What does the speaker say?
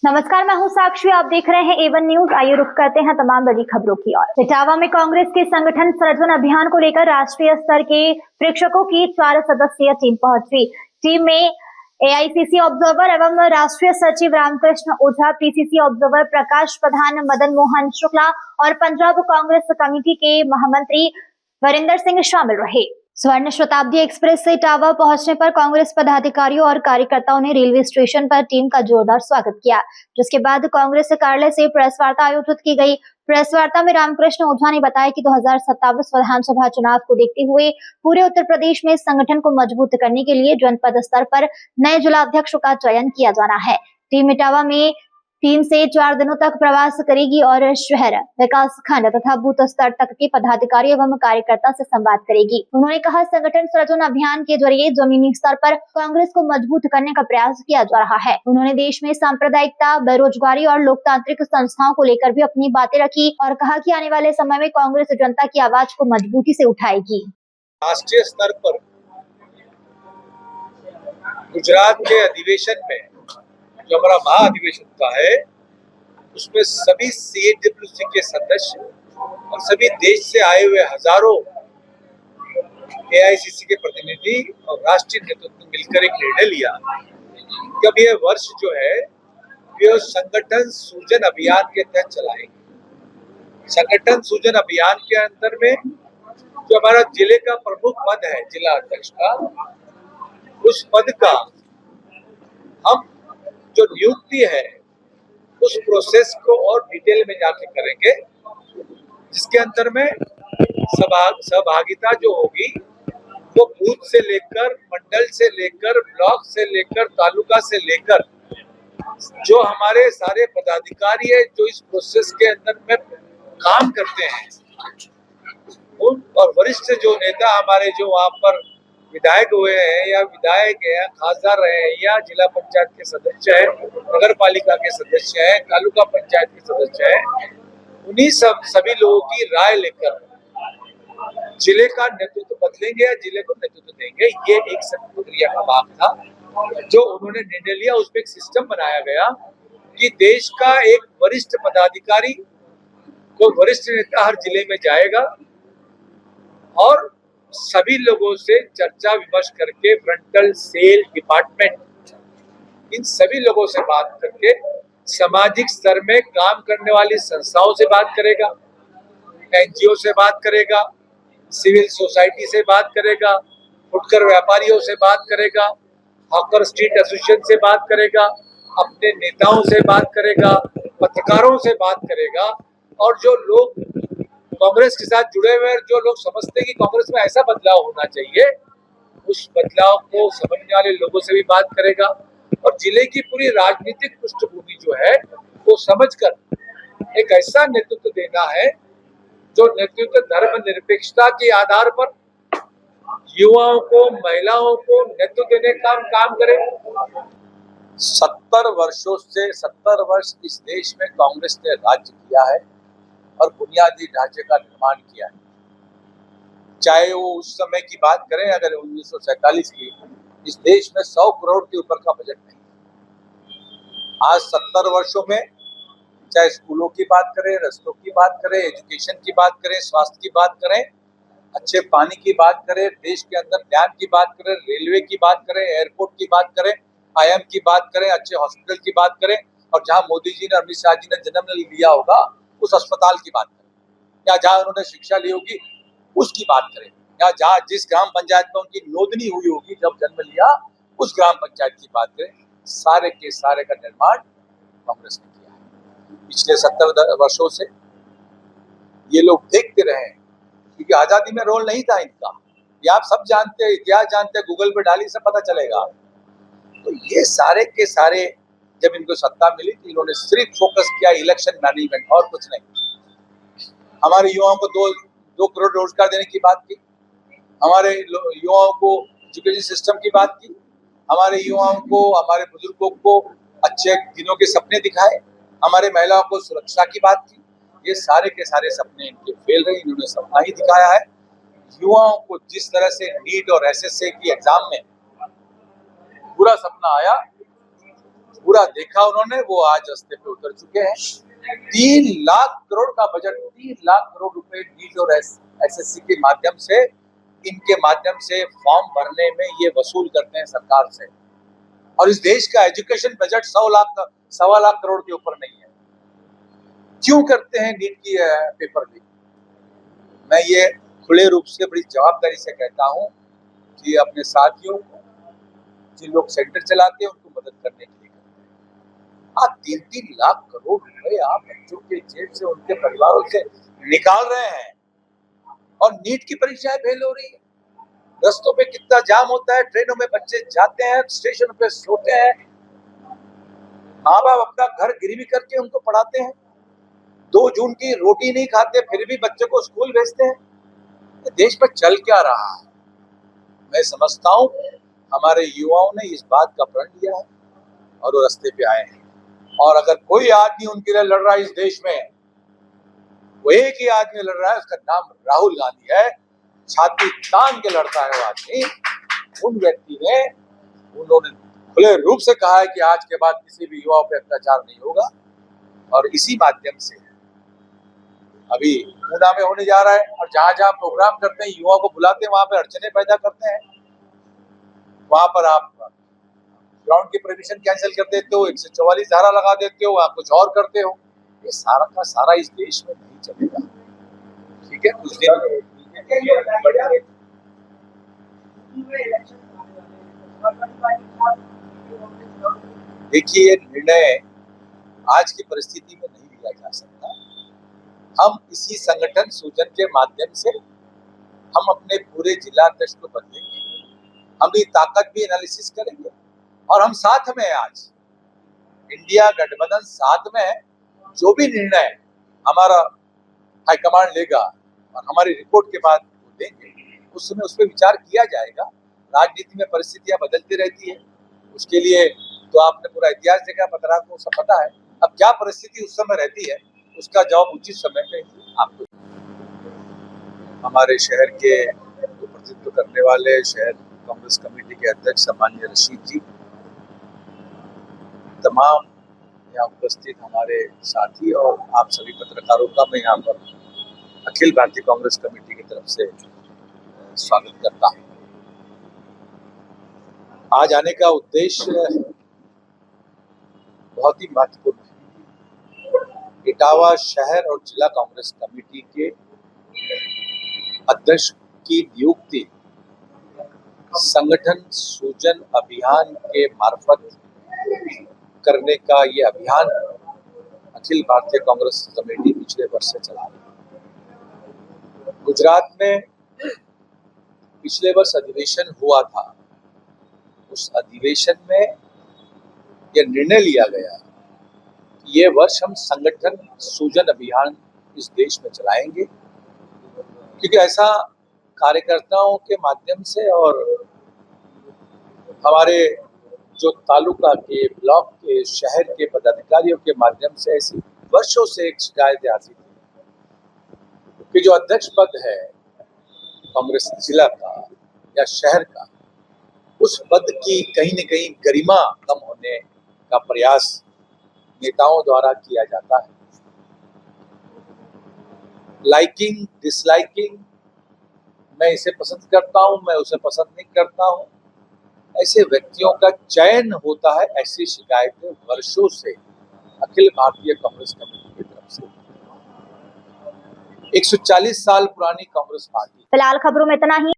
नमस्कार, मैं हूं साक्षी। आप देख रहे हैं A1 न्यूज। आइए रुख करते हैं तमाम बड़ी खबरों की ओर। इटावा में कांग्रेस के संगठन सृजन अभियान को लेकर राष्ट्रीय स्तर के प्रेक्षकों की 4 सदस्यीय टीम पहुंची। टीम में AICC ऑब्जर्वर एवं राष्ट्रीय सचिव रामकृष्ण ओझा, PCC ऑब्जर्वर प्रकाश प्रधान, मदन मोहन शुक्ला और पंजाब कांग्रेस कमेटी के महामंत्री वरिंदर सिंह शामिल रहे। स्वर्ण शताब्दी एक्सप्रेस से इटावा पहुंचने पर कांग्रेस पदाधिकारियों और कार्यकर्ताओं ने रेलवे स्टेशन पर टीम का जोरदार स्वागत किया, जिसके बाद कांग्रेस कार्यालय से प्रेस वार्ता आयोजित की गई। प्रेस वार्ता में रामकृष्ण ओझा ने बताया कि 2027 विधानसभा चुनाव को देखते हुए पूरे उत्तर प्रदेश में संगठन को मजबूत करने के लिए जनपद स्तर पर नए जिलाध्यक्षों का चयन किया जाना है। टीम इटावा में 3 से 4 दिनों तक प्रवास करेगी और शहर, विकास खंड तथा बूथ स्तर तक के पदाधिकारी एवं कार्यकर्ता से संवाद करेगी। उन्होंने कहा, संगठन सृजन अभियान के जरिए जमीनी स्तर पर कांग्रेस को मजबूत करने का प्रयास किया जा रहा है। उन्होंने देश में सांप्रदायिकता, बेरोजगारी और लोकतांत्रिक संस्थाओं को लेकर भी अपनी बातें रखी और कहा कि आने वाले समय में कांग्रेस जनता की आवाज को मजबूती से उठाएगी। राष्ट्रीय स्तर पर गुजरात के अधिवेशन में जो हमारा महाअधिवेशन का है, उसमें सभी CAWC के सदस्य और सभी देश से आए हुए हजारों AICC के प्रतिनिधि और राष्ट्रीय नेतृत्व मिलकर एक निर्णय लिया कि अब यह वर्ष जो है यह संगठन सूजन अभियान के तहत चलाएंगे। संगठन सूजन अभियान के अंदर में जो हमारा जिले का प्रमुख पद है, जिला अध्यक्ष का, उस पद का हम जो नियुक्ति है उस प्रोसेस को और डिटेल में जाके करेंगे, जिसके अंदर में सहभागिता जो होगी वो बूथ से लेकर, मंडल से लेकर, ब्लॉक से लेकर, तालुका से लेकर जो हमारे सारे पदाधिकारी है जो इस प्रोसेस के अंदर में काम करते हैं, उन और वरिष्ठ जो नेता हमारे जो वहाँ पर विधायक हुए हैं या विधायक हैं, खासदार रहे हैं या जिला पंचायत के सदस्य हैं, नगर पालिका के सदस्य हैं, तालुका पंचायत के सदस्य हैं, उन्हीं सभी लोगों की राय लेकर जिले का नेतृत्व बदलेंगे या जिले को नेतृत्व देंगे। ये एक प्रक्रिया का भाग था जो उन्होंने निर्णय लिया। उसमें एक सिस्टम बनाया गया कि देश का एक वरिष्ठ पदाधिकारी को वरिष्ठ नेता हर जिले में जाएगा और सभी लोगों से चर्चा विमर्श करके फ्रंटल सेल डिपार्टमेंट, इन सभी लोगों से बात करके सामाजिक स्तर में काम करने वाली संस्थाओं से बात करेगा, NGO से बात करेगा, सिविल सोसाइटी से बात करेगा, फुटकर व्यापारियों से बात करेगा, हॉकर स्ट्रीट एसोसिएशन से बात करेगा, अपने नेताओं से बात करेगा, पत्रकारों से बात करेगा और जो लोग कांग्रेस के साथ जुड़े हुए जो लोग समझते हैं कि कांग्रेस में ऐसा बदलाव होना चाहिए, उस बदलाव को समझने वाले लोगों से भी बात करेगा और जिले की पूरी राजनीतिक पृष्ठभूमि जो है वो समझकर एक ऐसा नेतृत्व देना है जो नेतृत्व धर्मनिरपेक्षता के आधार पर युवाओं को, महिलाओं को नेतृत्व देने का काम करे। 70 वर्ष इस देश में कांग्रेस ने राज्य किया है और बुनियादी ढांचे का निर्माण किया है। चाहे वो उस समय की बात करें, अगर 1947 की, इस देश में 100 करोड़ के ऊपर का बजट नहीं। आज 70 वर्षों में चाहे स्कूलों की बात करें, रस्तों की बात करें, एजुकेशन की बात करें, स्वास्थ्य की बात करें, अच्छे पानी की बात करें, देश के अंदर ध्यान की बात करें, रेलवे की बात करें, एयरपोर्ट की बात करें, IIM की बात करें, अच्छे हॉस्पिटल की बात करें और जहां मोदी जी ने, अमित शाह जी ने जन्म लिया होगा उस अस्पताल की बात करें, या जहां उन्होंने शिक्षा ली होगी उसकी बात करें, या जहां जिस ग्राम पंचायत में उनकी नोंदनी हुई होगी जब जन्म लिया उस ग्राम पंचायत की बात करें। सारे के सारे का निर्माण कांग्रेस ने किया है। पिछले 70 वर्षों से ये लोग देखते रहे, क्योंकि आजादी में रोल नहीं था इनका, ये आप सब जानते हैं, इतिहास जानते हैं, गूगल पे डाली से पता चलेगा। तो ये सारे के सारे जब इनको सत्ता मिली तो इन्होंने सिर्फ फोकस किया इलेक्शन मैनेजमेंट और कुछ नहीं। हमारे युवाओं को 2 करोड़ रोजगार देने की बात की, हमारे युवाओं को एजुकेशन सिस्टम की बात की, हमारे युवाओं को, हमारे बुजुर्गों को अच्छे दिनों के सपने दिखाए, हमारे महिलाओं को सुरक्षा की बात की। ये सारे के सारे सपने इनके फेल रहे, इन्होंने सपना ही दिखाया है। युवाओं को जिस तरह से नीट और SSA की एग्जाम में पूरा सपना आया, पूरा देखा उन्होंने, वो आज रास्ते पे उतर चुके हैं। 3 लाख करोड़ का बजट, 3 लाख करोड़ रुपए नीट और एसएससी के माध्यम से, इनके माध्यम से फॉर्म भरने में ये वसूल करते हैं सरकार से। और इस देश का एजुकेशन बजट 1.25 लाख करोड़ के ऊपर नहीं है। क्यों करते हैं नीट की पेपर लीक? मैं ये खुले रूप से बड़ी जवाबदारी से कहता हूं कि अपने साथियों को, जिन लोग सेंटर चलाते हैं, उनको मदद करने के लिए करते हैं। आप 3-3 लाख करोड़ रुपए आप बच्चों के जेब से, उनके परिवारों से निकाल रहे हैं और नीट की परीक्षाएं फेल हो रही है। रस्तों पे कितना जाम होता है, ट्रेनों में बच्चे जाते हैं, स्टेशन पे सोते हैं, माँ बाप अपना घर गिरवी करके उनको पढ़ाते हैं। 2 जून की रोटी नहीं खाते, फिर भी बच्चों को स्कूल भेजते हैं। देश में चल क्या रहा है? मैं समझता हूं हमारे युवाओं ने इस बात का प्रण लिया है और वो रास्ते पे आए हैं। और अगर कोई आदमी उनके लिए लड़ रहा है इस देश में, वो एक ही आदमी लड़ रहा है, उसका नाम राहुल गांधी है। छाती तान के लड़ता है वो आदमी। उन व्यक्ति ने, उन्होंने खुले रूप से कहा है कि आज के बाद किसी भी युवा पे अत्याचार नहीं होगा। और इसी माध्यम से अभी ऊना में होने जा रहा है, और जहां जहां प्रोग्राम करते हैं, युवाओं को बुलाते हैं, वहां पे अड़चने पैदा करते हैं। वहां पर आप ग्राउंड की परमिशन कैंसिल कर देते हो, 144 धारा लगा देते हो, वहां कुछ और करते हो। ये सारा का सारा इस देश में नहीं चलेगा। ठीक है, कुछ दिन देखिए, निर्णय आज की परिस्थिति में नहीं लिया जा सकता। हम इसी संगठन सूजन के माध्यम से हम अपने पूरे जिला अध्यक्ष को बदलेंगे, हम ये ताकत भी एनालिसिस करेंगे और हम साथ में हैं। आज इंडिया गठबंधन साथ में है। जो भी निर्णय हमारा हाईकमांड लेगा और हमारी रिपोर्ट के बाद वो देंगे, उस समय उस पर विचार किया जाएगा। राजनीति में परिस्थितियां बदलती रहती है, उसके लिए तो आपने पूरा इतिहास देखा, पत्रकार को सब पता है। अब क्या परिस्थिति उस समय रहती है, उसका जवाब उचित समय पे आपको। हमारे शहर के प्रतिनिधित्व करने वाले शहर कांग्रेस कमेटी के अध्यक्ष सम्माननीय रशीद जी, तमाम यहाँ उपस्थित हमारे साथी और आप सभी पत्रकारों का मैं यहाँ पर अखिल भारतीय कांग्रेस कमेटी की तरफ से स्वागत करता हूँ। आज आने का उद्देश्य बहुत ही महत्वपूर्ण है। इटावा शहर और जिला कांग्रेस कमेटी के अध्यक्ष की नियुक्ति संगठन सूजन अभियान के मार्फत करने का ये अभियान अखिल भारतीय कांग्रेस कमेटी पिछले वर्ष से चला रही है। गुजरात में पिछले वर्ष अधिवेशन हुआ था। उस अधिवेशन में यह निर्णय लिया गया कि ये वर्ष हम संगठन सूजन अभियान इस देश में चलाएंगे, क्योंकि ऐसा कार्यकर्ताओं के माध्यम से और हमारे जो तालुका के, ब्लॉक के, शहर के पदाधिकारियों के माध्यम से ऐसी वर्षों से एक शिकायत आती थी कि जो अध्यक्ष पद है कांग्रेस जिला का या शहर का, उस पद की कहीं न कहीं गरिमा कम होने का प्रयास नेताओं द्वारा किया जाता है। लाइकिंग, डिसलाइकिंग, मैं इसे पसंद करता हूं, मैं उसे पसंद नहीं करता हूं, ऐसे व्यक्तियों का चयन होता है। ऐसी शिकायतें वर्षों से अखिल भारतीय कांग्रेस कमेटी की तरफ से, 140 साल पुरानी कांग्रेस पार्टी। फिलहाल खबरों में इतना ही।